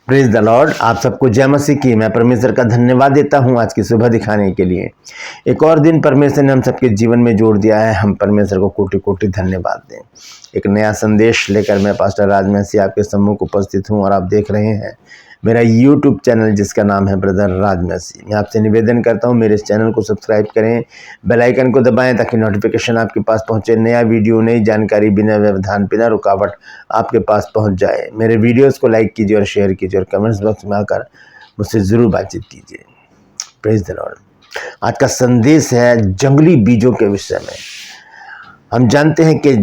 Praise the Lord. आप सबको जय मसीह की। मैं परमेश्वर का धन्यवाद देता हूं आज की सुबह दिखाने के लिए। एक और दिन परमेश्वर ने हम सबके जीवन में जोड़ दिया है। हम परमेश्वर को कोटि कोटि धन्यवाद दें। एक नया संदेश लेकर मैं पास्टर राजमसी आपके सम्मुख उपस्थित हूं और आप देख रहे हैं मेरा यूट्यूब चैनल जिसका नाम है ब्रदर राजमसी। मैं आपसे निवेदन करता हूं मेरे इस चैनल को सब्सक्राइब करें, बेल आइकन को दबाएं ताकि नोटिफिकेशन आपके पास पहुंचे। नया वीडियो, नई जानकारी बिना व्यवधान बिना रुकावट आपके पास पहुंच जाए। मेरे वीडियोस को लाइक कीजिए और शेयर कीजिए और कमेंट्स बॉक्स में आकर मुझसे ज़रूर बातचीत कीजिए। Praise the Lord. आज का संदेश है जंगली बीजों के विषय में। हम जानते हैं कि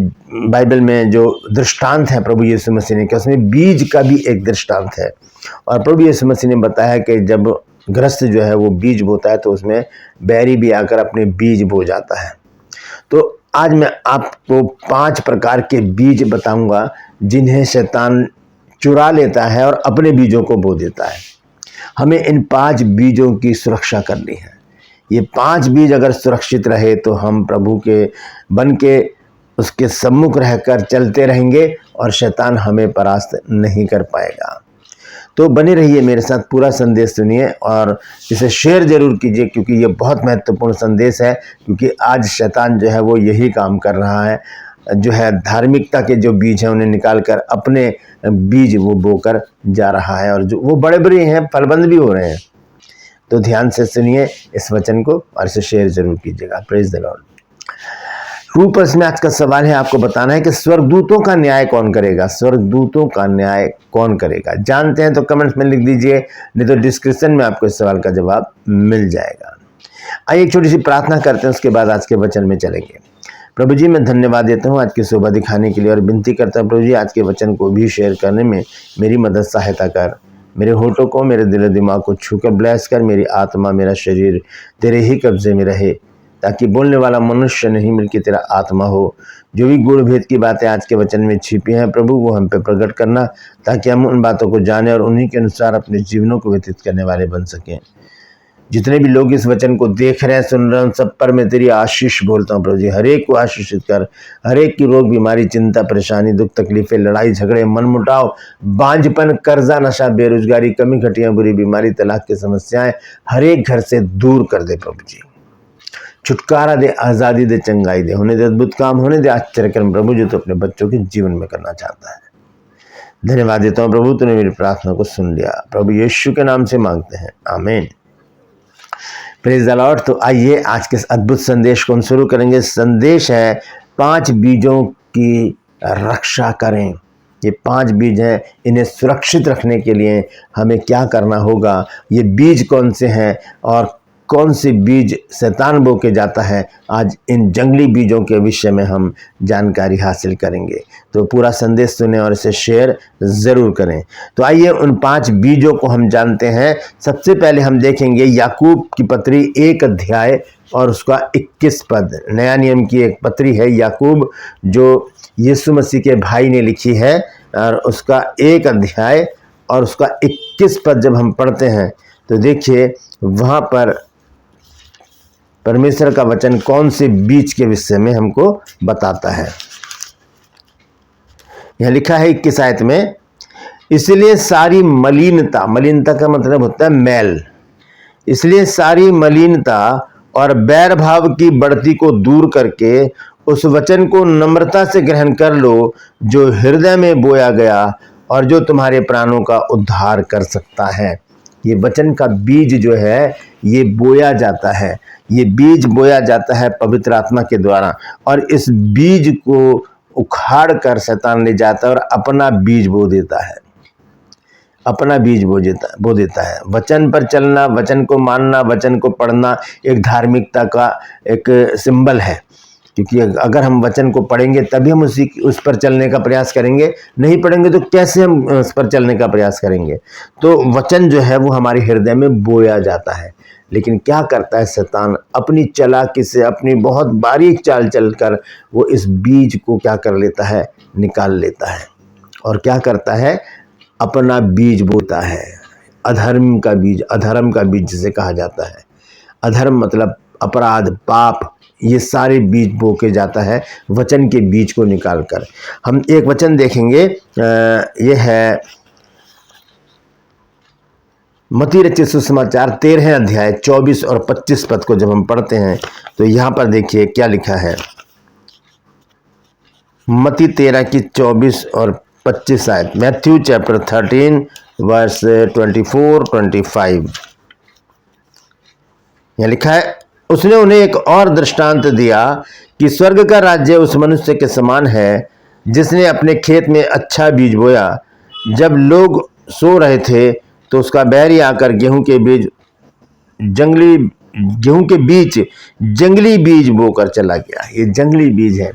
बाइबल में जो दृष्टांत है प्रभु यीशु मसीह ने, कि उसमें बीज का भी एक दृष्टांत है। और प्रभु यीशु मसीह ने बताया कि जब गृहस्थ जो है वो बीज बोता है तो उसमें बैरी भी आकर अपने बीज बो जाता है। तो आज मैं आपको 5 प्रकार के बीज बताऊंगा जिन्हें शैतान चुरा लेता है और अपने बीजों को बो देता है। हमें इन 5 बीजों की सुरक्षा करनी है। ये 5 बीज अगर सुरक्षित रहे तो हम प्रभु के बन के उसके सम्मुख रहकर चलते रहेंगे और शैतान हमें परास्त नहीं कर पाएगा। तो बने रहिए मेरे साथ, पूरा संदेश सुनिए और इसे शेयर जरूर कीजिए क्योंकि ये बहुत महत्वपूर्ण संदेश है। क्योंकि आज शैतान जो है वो यही काम कर रहा है, जो है धार्मिकता के जो बीज हैं उन्हें निकाल कर अपने बीज वो बोकर जा रहा है और जो वो बड़े बड़े हैं, फलबंद भी हो रहे हैं। तो ध्यान से सुनिए इस वचन को और इसे शेयर जरूर कीजिएगा। Praise the Lord. रूपस में आज का सवाल है, आपको बताना है कि स्वर्गदूतों का न्याय कौन करेगा। स्वर्गदूतों का न्याय कौन करेगा? जानते हैं तो कमेंट्स में लिख दीजिए, नहीं तो डिस्क्रिप्शन में आपको इस सवाल का जवाब मिल जाएगा। आइए एक छोटी सी प्रार्थना करते हैं, उसके बाद आज के वचन में चलेंगे। प्रभु जी, मैं धन्यवाद देता हूँ आज की शोभा दिखाने के लिए और विनती करता हूँ प्रभु जी आज के वचन को भी शेयर करने में मेरी मदद सहायता कर। मेरे होठों को, मेरे दिल दिमाग को छूकर ब्लेस कर। मेरी आत्मा, मेरा शरीर तेरे ही कब्जे में रहे, ताकि बोलने वाला मनुष्य नहीं बल्कि तेरा आत्मा हो। जो भी गुण भेद की बातें आज के वचन में छिपी हैं प्रभु, वो हम पे प्रकट करना, ताकि हम उन बातों को जाने और उन्हीं के अनुसार अपने जीवनों को व्यतीत करने वाले बन सकें। जितने भी लोग इस वचन को देख रहे हैं, सुन रहे हैं, उन सब पर मैं तेरी आशीष बोलता हूँ प्रभु जी। हर एक को आशीषित कर। हर एक की रोग, बीमारी, चिंता, परेशानी, दुख, तकलीफें, लड़ाई झगड़े, मनमुटाव, बांझपन, कर्जा, नशा, बेरोजगारी, कमी, घटियां, बुरी बीमारी, तलाक की समस्याएं हर एक घर से दूर कर दे प्रभु जी। छुटकारा दे, आज़ादी दे, चंगाई दे, होने दे अद्भुत काम, होने दे आश्चर्यकर्म प्रभु, जो तो अपने बच्चों के जीवन में करना चाहता है। धन्यवाद देता हूँ प्रभु, तूने मेरी प्रार्थना को सुन लिया। प्रभु यीशु के नाम से मांगते हैं, आमीन। Praise the Lord. तो आइए आज के अद्भुत संदेश को हम शुरू करेंगे। संदेश है 5 बीजों की रक्षा करें। ये 5 बीज हैं, इन्हें सुरक्षित रखने के लिए हमें क्या करना होगा, ये बीज कौन से हैं और कौन से बीज शैतान बो के जाता है, आज इन जंगली बीजों के विषय में हम जानकारी हासिल करेंगे। तो पूरा संदेश सुने और इसे शेयर ज़रूर करें। तो आइए उन 5 बीजों को हम जानते हैं। सबसे पहले हम देखेंगे याकूब की पत्री 1 अध्याय और उसका 21 पद। नया नियम की एक पत्री है याकूब, जो यीशु मसीह के भाई ने लिखी है, और उसका 1 अध्याय और उसका 21 पद जब हम पढ़ते हैं तो देखिए वहाँ पर परमेश्वर का वचन कौन से बीज के विषय में हमको बताता है। यह लिखा है 21 आयत में, इसलिए सारी मलिनता, मलिनता का मतलब होता है मैल, इसलिए सारी मलिनता और बैर भाव की बढ़ती को दूर करके उस वचन को नम्रता से ग्रहण कर लो जो हृदय में बोया गया और जो तुम्हारे प्राणों का उद्धार कर सकता है। ये वचन का बीज जो है ये बोया जाता है, ये बीज बोया जाता है पवित्र आत्मा के द्वारा, और इस बीज को उखाड़ कर शैतान ले जाता है और अपना बीज बो देता है। अपना बीज बो देता है। वचन पर चलना, वचन को मानना, वचन को पढ़ना एक धार्मिकता का एक सिंबल है। क्योंकि अगर हम वचन को पढ़ेंगे तभी हम उस पर चलने का प्रयास करेंगे, नहीं पढ़ेंगे तो कैसे हम उस पर चलने का प्रयास करेंगे। तो वचन जो है वो हमारे हृदय में बोया जाता है। लेकिन क्या करता है शैतान, अपनी चालाकी से, अपनी बहुत बारीक चाल चलकर वो इस बीज को क्या कर लेता है, निकाल लेता है। और क्या करता है, अपना बीज बोता है। अधर्म का बीज, अधर्म का बीज जिसे कहा जाता है। अधर्म मतलब अपराध, पाप, ये सारे बीज बो के जाता है वचन के बीज को निकालकर। हम एक वचन देखेंगे, ये है मत्ती रचित सुसमाचार 13 अध्याय 24 और 25 पद को जब हम पढ़ते हैं तो यहाँ पर देखिए क्या लिखा है। मत्ती 13 की 24 और 25 आयत, मैथ्यू चैप्टर 13 वर्स 24-25। यहाँ लिखा है, उसने उन्हें एक और दृष्टांत दिया कि स्वर्ग का राज्य उस मनुष्य के समान है जिसने अपने खेत में अच्छा बीज बोया। जब लोग सो रहे थे तो उसका बैरी आकर गेहूं के बीच जंगली बीज बोकर चला गया। ये जंगली बीज है,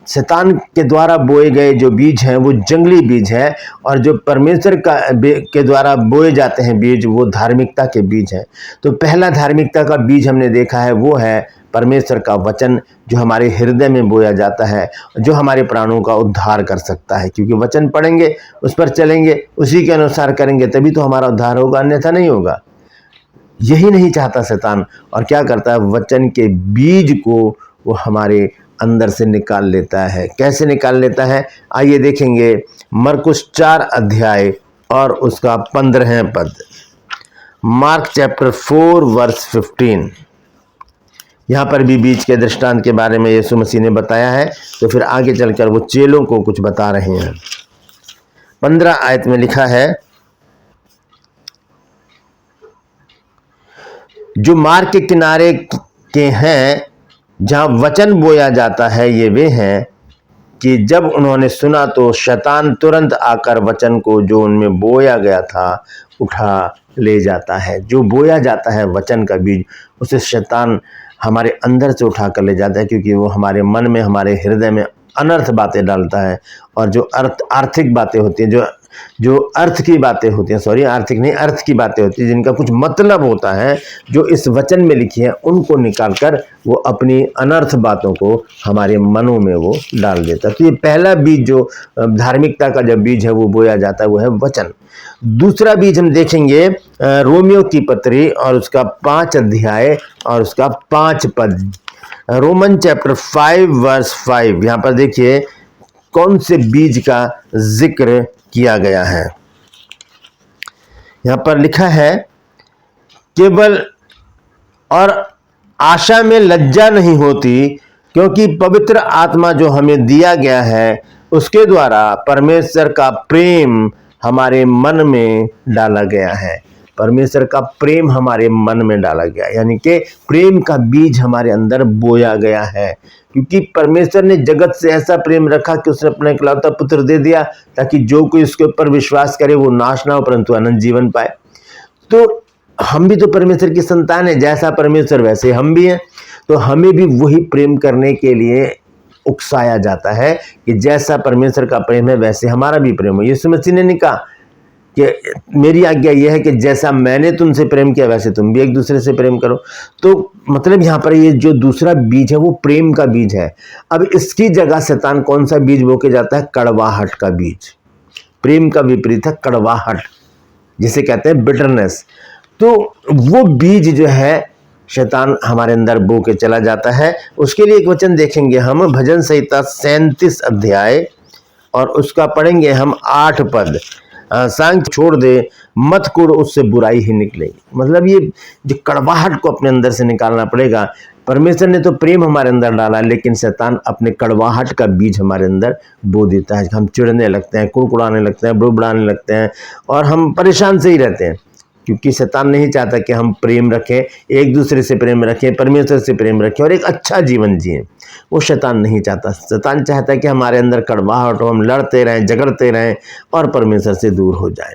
शैतान के द्वारा बोए गए जो बीज हैं वो जंगली बीज है, और जो परमेश्वर के द्वारा बोए जाते हैं बीज वो धार्मिकता के बीज हैं। तो पहला धार्मिकता का बीज हमने देखा है वो है परमेश्वर का वचन, जो हमारे हृदय में बोया जाता है, जो हमारे प्राणों का उद्धार कर सकता है। क्योंकि वचन पढ़ेंगे, उस पर चलेंगे, उसी के अनुसार करेंगे तभी तो हमारा उद्धार होगा, अन्यथा नहीं होगा। यही नहीं चाहता शैतान, और क्या करता है, वचन के बीज को वो हमारे अंदर से निकाल लेता है। कैसे निकाल लेता है, आइए देखेंगे। मरकुस 4 अध्याय और उसका 15 पद, मार्क चैप्टर 4 वर्स 15। यहाँ पर भी बीज के दृष्टांत के बारे में यीशु मसीह ने बताया है, तो फिर आगे चलकर वो चेलों को कुछ बता रहे हैं। 15 आयत में लिखा है, जो मार्ग के किनारे के हैं जहाँ वचन बोया जाता है, ये वे हैं कि जब उन्होंने सुना तो शैतान तुरंत आकर वचन को जो उनमें बोया गया था उठा ले जाता है। जो बोया जाता है वचन का बीज, उसे शैतान हमारे अंदर से उठा कर ले जाता है, क्योंकि वो हमारे मन में, हमारे हृदय में अनर्थ बातें डालता है। और जो आर्थिक बातें होती हैं, जो अर्थ की बातें होती हैं, सॉरी आर्थिक नहीं, अर्थ की बातें होती हैं, जिनका कुछ मतलब होता है, जो इस वचन में लिखी है, उनको निकालकर वो अपनी अनर्थ बातों को हमारे मनों में वो डाल देता है। तो ये पहला बीज जो धार्मिकता का जब बीज है वो बोया जाता है वो है वचन। दूसरा बीज हम देखेंगे रोमियो की पत्री और उसका 5 अध्याय और उसका 5 पद, रोमन चैप्टर 5 वर्स 5। यहाँ पर देखिए कौन से बीज का जिक्र किया गया है। यहाँ पर लिखा है, केवल और आशा में लज्जा नहीं होती, क्योंकि पवित्र आत्मा जो हमें दिया गया है उसके द्वारा परमेश्वर का प्रेम हमारे मन में डाला गया है। परमेश्वर का प्रेम हमारे मन में डाला गया, यानी कि प्रेम का बीज हमारे अंदर बोया गया है। क्योंकि परमेश्वर ने जगत से ऐसा प्रेम रखा कि उसने अपना इकलौता पुत्र दे दिया, ताकि जो कोई उसके ऊपर विश्वास करे वो नाश ना हो परंतु अनंत जीवन पाए। तो हम भी तो परमेश्वर की संतान है, जैसा परमेश्वर वैसे हम भी हैं। तो हमें भी वही प्रेम करने के लिए उकसाया जाता है कि जैसा परमेश्वर का प्रेम है वैसे हमारा भी प्रेम हो। यीशु मसीह ने कहा कि मेरी आज्ञा यह है कि जैसा मैंने तुमसे प्रेम किया वैसे तुम भी एक दूसरे से प्रेम करो। तो मतलब यहाँ पर ये जो दूसरा बीज है वो प्रेम का बीज है। अब इसकी जगह शैतान कौन सा बीज बो के जाता है, कड़वाहट का बीज। प्रेम का विपरीत है कड़वाहट, जिसे कहते हैं बिटरनेस। तो वो बीज जो है शैतान हमारे अंदर बो के चला जाता है। उसके लिए एक वचन देखेंगे हम, भजन संहिता 37 अध्याय और उसका पढ़ेंगे हम 8 पद, सांग छोड़ दे मत कुड़ उससे बुराई ही निकलेगी। मतलब ये जो कड़वाहट को अपने अंदर से निकालना पड़ेगा। परमेश्वर ने तो प्रेम हमारे अंदर डाला, लेकिन शैतान अपने कड़वाहट का बीज हमारे अंदर बो देता है। हम चिढ़ने लगते हैं, कुड़कुड़ाने लगते हैं, बुड़बुड़ाने लगते हैं और हम परेशान से ही रहते हैं। क्योंकि शैतान नहीं चाहता कि हम प्रेम रखें, एक दूसरे से प्रेम रखें, परमेश्वर से प्रेम रखें और एक अच्छा जीवन जिएं। वो शैतान नहीं चाहता। शैतान चाहता है कि हमारे अंदर कड़वाहट हो, हम लड़ते रहें, झगड़ते रहें और परमेश्वर से दूर हो जाएं।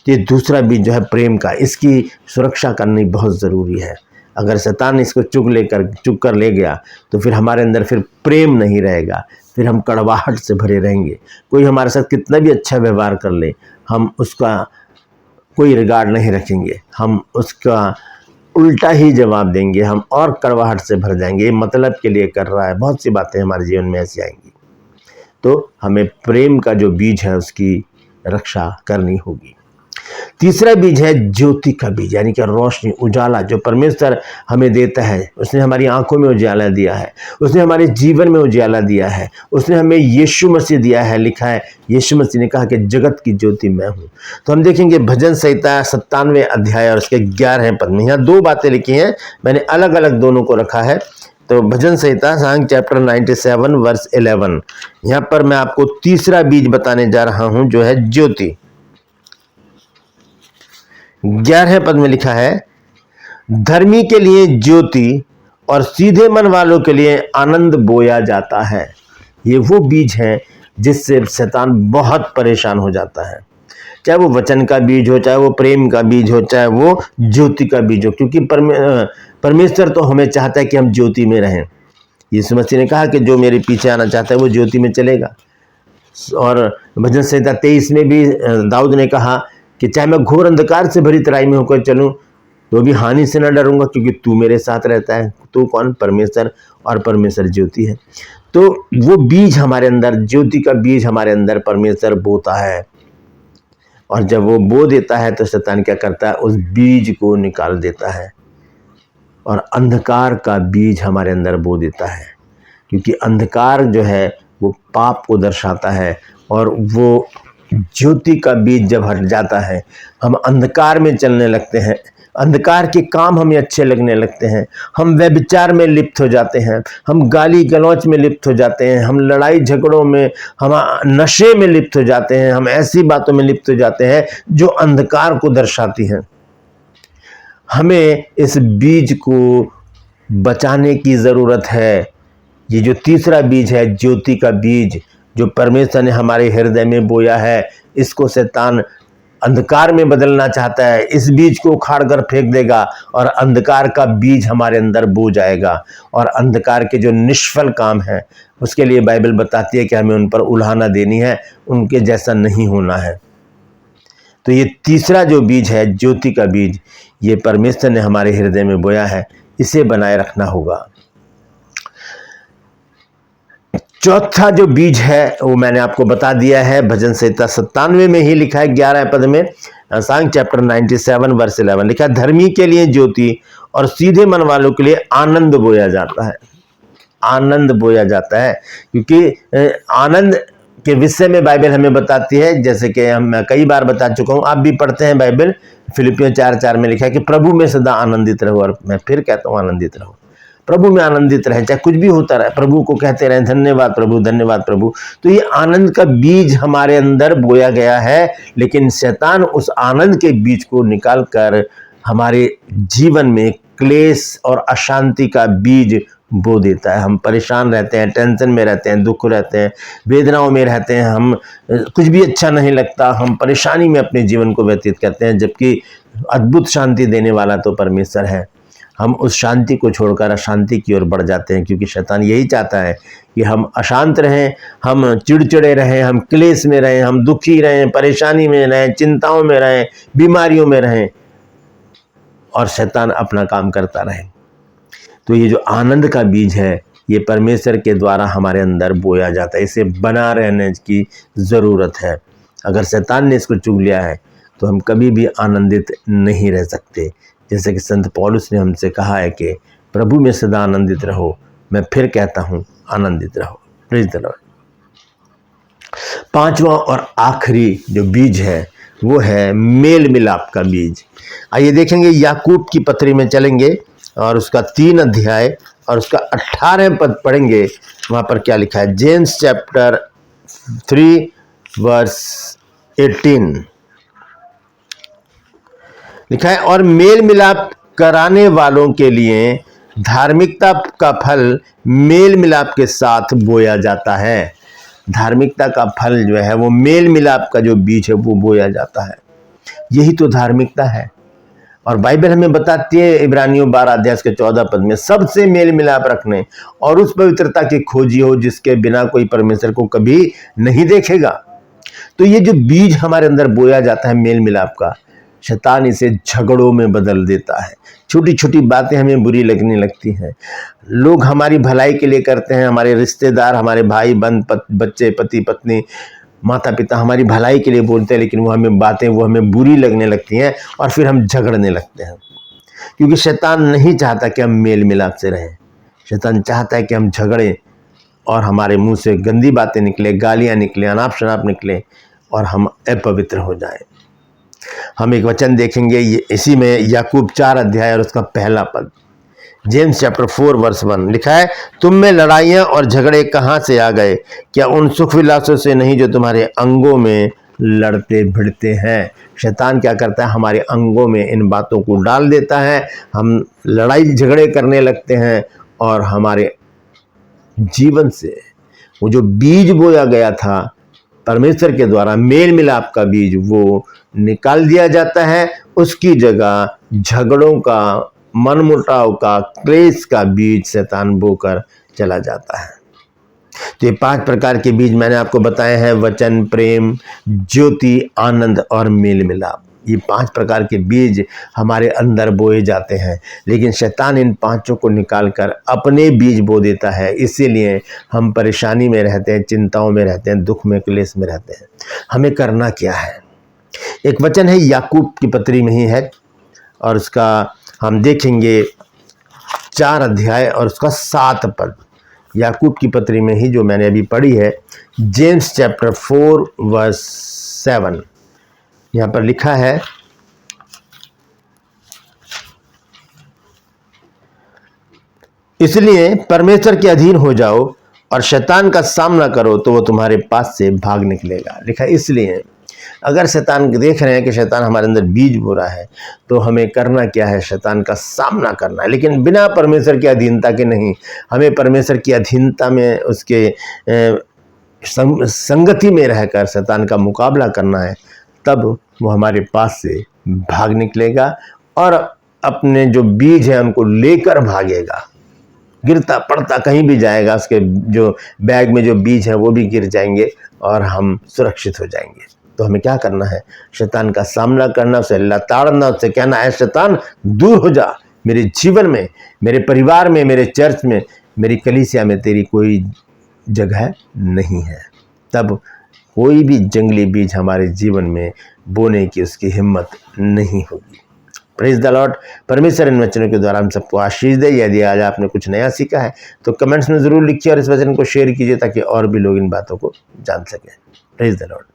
तो ये दूसरा बीज जो है प्रेम का, इसकी सुरक्षा करनी बहुत ज़रूरी है। अगर शैतान इसको चुग कर ले गया तो फिर हमारे अंदर फिर प्रेम नहीं रहेगा, फिर हम कड़वाहट से भरे रहेंगे। कोई हमारे साथ कितना भी अच्छा व्यवहार कर ले, हम उसका कोई रिगार्ड नहीं रखेंगे, हम उसका उल्टा ही जवाब देंगे, हम और कड़वाहट से भर जाएंगे। ये मतलब के लिए कर रहा है। बहुत सी बातें हमारे जीवन में ऐसी आएंगी। तो हमें प्रेम का जो बीज है उसकी रक्षा करनी होगी। तीसरा बीज है ज्योति का बीज, यानी कि रोशनी, उजाला जो परमेश्वर हमें देता है। उसने हमारी आंखों में उजाला दिया है, उसने हमारे जीवन में उजाला दिया है, उसने हमें यीशु मसीह दिया है। लिखा है यीशु मसीह ने कहा कि जगत की ज्योति मैं हूँ। तो हम देखेंगे भजन संहिता 97 अध्याय और उसके 11 पद में यहाँ दो बातें लिखी हैं, मैंने अलग अलग दोनों को रखा है। तो भजन संहिता सांग चैप्टर 97 वर्स 11, यहाँ पर मैं आपको तीसरा बीज बताने जा रहा हूं जो है ज्योति। 11 पद में लिखा है, धर्मी के लिए ज्योति और सीधे मन वालों के लिए आनंद बोया जाता है। ये वो बीज है जिससे शैतान बहुत परेशान हो जाता है, चाहे वो वचन का बीज हो, चाहे वो प्रेम का बीज हो, चाहे वो ज्योति का बीज हो, क्योंकि परमेश्वर तो हमें चाहता है कि हम ज्योति में रहें। यीशु मसीह ने कहा कि जो मेरे पीछे आना चाहता है वो ज्योति में चलेगा। और भजन संहिता 23 में भी दाऊद ने कहा कि चाहे मैं घोर अंधकार से भरी तराई में होकर चलूं तो भी हानि से न डरूंगा, क्योंकि तू मेरे साथ रहता है। तू कौन? परमेश्वर, और परमेश्वर ज्योति है। तो वो बीज हमारे अंदर, ज्योति का बीज हमारे अंदर परमेश्वर बोता है, और जब वो बो देता है तो शैतान क्या करता है? उस बीज को निकाल देता है और अंधकार का बीज हमारे अंदर बो देता है, क्योंकि अंधकार जो है वो पाप को दर्शाता है, और वो ज्योति का बीज जब हट जाता है हम अंधकार में चलने लगते हैं, अंधकार के काम हमें अच्छे लगने लगते हैं, हम व्यभिचार में लिप्त हो जाते हैं, हम गाली गलौच में लिप्त हो जाते हैं, हम लड़ाई झगड़ों में, हम नशे में लिप्त हो जाते हैं, हम ऐसी बातों में लिप्त हो जाते हैं जो अंधकार को दर्शाती हैं। हमें इस बीज को बचाने की ज़रूरत है। ये जो तीसरा बीज है ज्योति का बीज, जो परमेश्वर ने हमारे हृदय में बोया है, इसको शैतान अंधकार में बदलना चाहता है। इस बीज को उखाड़ कर फेंक देगा और अंधकार का बीज हमारे अंदर बो जाएगा, और अंधकार के जो निष्फल काम है उसके लिए बाइबल बताती है कि हमें उन पर उल्हाना देनी है, उनके जैसा नहीं होना है। तो ये तीसरा जो बीज है ज्योति का बीज, ये परमेश्वर ने हमारे हृदय में बोया है, इसे बनाए रखना होगा। चौथा जो बीज है वो मैंने आपको बता दिया है, भजन संहिता 97 में ही लिखा है 11 पद में, सांग चैप्टर 97 वर्स 11 लिखा है, धर्मी के लिए ज्योति और सीधे मन वालों के लिए आनंद बोया जाता है। आनंद बोया जाता है, क्योंकि आनंद के विषय में बाइबल हमें बताती है, जैसे कि मैं कई बार बता चुका हूं, आप भी पढ़ते हैं बाइबल। फिलिपियों 4:4 में लिखा है कि प्रभु में सदा आनंदित रहो, और मैं फिर कहता हूं आनंदित रहो, प्रभु में आनंदित रहे, चाहे कुछ भी होता रहे प्रभु को कहते रहे धन्यवाद प्रभु, धन्यवाद प्रभु। तो ये आनंद का बीज हमारे अंदर बोया गया है, लेकिन शैतान उस आनंद के बीज को निकाल कर हमारे जीवन में क्लेश और अशांति का बीज बो देता है। हम परेशान रहते हैं, टेंशन में रहते हैं, दुख रहते हैं, वेदनाओं में रहते हैं, हम कुछ भी अच्छा नहीं लगता, हम परेशानी में अपने जीवन को व्यतीत करते हैं, जबकि अद्भुत शांति देने वाला तो परमेश्वर है। हम उस शांति को छोड़कर अशांति की ओर बढ़ जाते हैं, क्योंकि शैतान यही चाहता है कि हम अशांत रहें, हम चिड़चिड़े रहें, हम क्लेश में रहें, हम दुखी रहें, परेशानी में रहें, चिंताओं में रहें, बीमारियों में रहें, और शैतान अपना काम करता रहे। तो ये जो आनंद का बीज है ये परमेश्वर के द्वारा हमारे अंदर बोया जाता है, इसे बना रहने की ज़रूरत है। अगर शैतान ने इसको चुग लिया है तो हम कभी भी आनंदित नहीं रह सकते। जैसे कि संत पौलुस ने हमसे कहा है कि प्रभु में सदा आनंदित रहो, मैं फिर कहता हूँ आनंदित रहो। Praise the Lord. पांचवा और आखिरी जो बीज है वो है मेल मिलाप का बीज। आइए देखेंगे, याकूब की पत्री में चलेंगे और उसका 3 अध्याय और उसका 18 पद पढ़ेंगे। वहाँ पर क्या लिखा है? जेम्स चैप्टर 3 वर्स 18 लिखा है, और मेल मिलाप कराने वालों के लिए धार्मिकता का फल मेल मिलाप के साथ बोया जाता है। धार्मिकता का फल जो है वो मेल मिलाप का जो बीज है वो बोया जाता है। यही तो धार्मिकता है। और बाइबल हमें बताती है इब्रानियों 12 अध्याय के 14 पद में, सबसे मेल मिलाप रखने और उस पवित्रता की खोजी हो जिसके बिना कोई परमेश्वर को कभी नहीं देखेगा। तो ये जो बीज हमारे अंदर बोया जाता है मेल मिलाप का, शैतान इसे झगड़ों में बदल देता है। छोटी छोटी बातें हमें बुरी लगने लगती हैं, लोग हमारी भलाई के लिए करते हैं, हमारे रिश्तेदार, हमारे भाई बहन, बच्चे, पति पत्नी, माता पिता हमारी भलाई के लिए बोलते हैं, लेकिन वो हमें बुरी लगने लगती हैं और फिर हम झगड़ने लगते हैं। क्योंकि शैतान नहीं चाहता कि हम मेल मिलाप से रहें। शैतान चाहता है कि हम झगड़ें और हमारे मुंह से गंदी बातें निकले, गालियां निकले, अनाप शनाप निकले और हम अपवित्र हो जाएं। हम एक वचन देखेंगे इसी में, याकूब 4 अध्याय और उसका पहला पद। जेम्स चैप्टर 4 वर्स 1 लिखा है, तुम में लड़ाइयाँ और झगड़े कहाँ से आ गए? क्या उन सुख विलासों से नहीं जो तुम्हारे अंगों में लड़ते भिड़ते हैं? शैतान क्या करता है? हमारे अंगों में इन बातों को डाल देता है, हम लड़ाई झगड़े करने लगते हैं और हमारे जीवन से वो जो बीज बोया गया था परमेश्वर के द्वारा, मेल मिलाप का बीज, वो निकाल दिया जाता है। उसकी जगह झगड़ों का, मनमुटाव का, क्लेश का बीज शैतान बोकर चला जाता है। तो ये 5 प्रकार के बीज मैंने आपको बताए हैं, वचन, प्रेम, ज्योति, आनंद और मेल मिलाप। ये 5 प्रकार के बीज हमारे अंदर बोए जाते हैं, लेकिन शैतान इन 5 को निकालकर अपने बीज बो देता है। इसीलिए हम परेशानी में रहते हैं, चिंताओं में रहते हैं, दुख में, क्लेश में रहते हैं। हमें करना क्या है? एक वचन है याकूब की पत्री में ही है और उसका हम देखेंगे 4 अध्याय और उसका 7 पद। याकूब की पत्री में ही जो मैंने अभी पढ़ी है, जेम्स चैप्टर 4 वर्स 7। यहाँ पर लिखा है, इसलिए परमेश्वर के अधीन हो जाओ और शैतान का सामना करो तो वो तुम्हारे पास से भाग निकलेगा। लिखा है इसलिए। अगर शैतान देख रहे हैं कि शैतान हमारे अंदर बीज बो रहा है, तो हमें करना क्या है? शैतान का सामना करना है, लेकिन बिना परमेश्वर की अधीनता के नहीं। हमें परमेश्वर की अधीनता में, उसके संगति में रहकर शैतान का मुकाबला करना है। तब वो हमारे पास से भाग निकलेगा और अपने जो बीज है उनको लेकर भागेगा। गिरता पड़ता कहीं भी जाएगा, उसके जो बैग में जो बीज है वो भी गिर जाएंगे और हम सुरक्षित हो जाएंगे। तो हमें क्या करना है? शैतान का सामना करना, उसे लताड़ना, उससे कहना है, शैतान दूर हो जा, मेरे जीवन में, मेरे परिवार में, मेरे चर्च में, मेरी कलीसिया में तेरी कोई जगह नहीं है। तब कोई भी जंगली बीज हमारे जीवन में बोने की उसकी हिम्मत नहीं होगी। Praise the Lord. परमेश्वर इन वचनों के द्वारा हम सबको आशीष दे। यदि आज आपने कुछ नया सीखा है तो कमेंट्स में ज़रूर लिखिए और इस वचन को शेयर कीजिए ताकि और भी लोग इन बातों को जान सकें। Praise the Lord.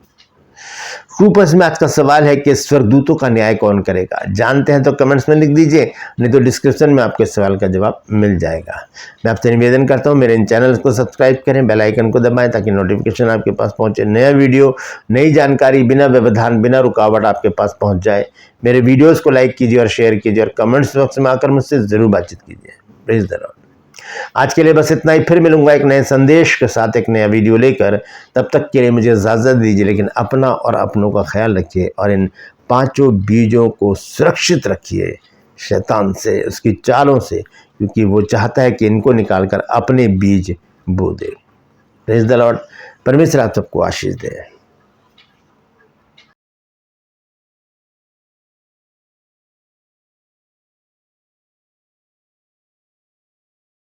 रूपस में आज का सवाल है कि स्वर्गदूतों का न्याय कौन करेगा? जानते हैं तो कमेंट्स में लिख दीजिए, नहीं तो डिस्क्रिप्शन में आपके सवाल का जवाब मिल जाएगा। मैं आपसे निवेदन करता हूं, मेरे इन चैनल को सब्सक्राइब करें, बेल आइकन को दबाएं ताकि नोटिफिकेशन आपके पास पहुंचे। नया वीडियो, नई जानकारी बिना व्यवधान, बिना रुकावट आपके पास पहुँच जाए। मेरे वीडियोज़ को लाइक कीजिए और शेयर कीजिए और कमेंट्स बॉक्स में आकर मुझसे ज़रूर बातचीत कीजिए। Praise the Lord. आज के लिए बस इतना ही। फिर मिलूंगा एक नए संदेश के साथ, एक नया वीडियो लेकर। तब तक के लिए मुझे इजाज़त दीजिए, लेकिन अपना और अपनों का ख्याल रखिए और इन 5 बीजों को सुरक्षित रखिए शैतान से, उसकी चालों से, क्योंकि वो चाहता है कि इनको निकालकर अपने बीज बो दे। Praise the Lord. परमेश्वर आप सबको आशीष दे।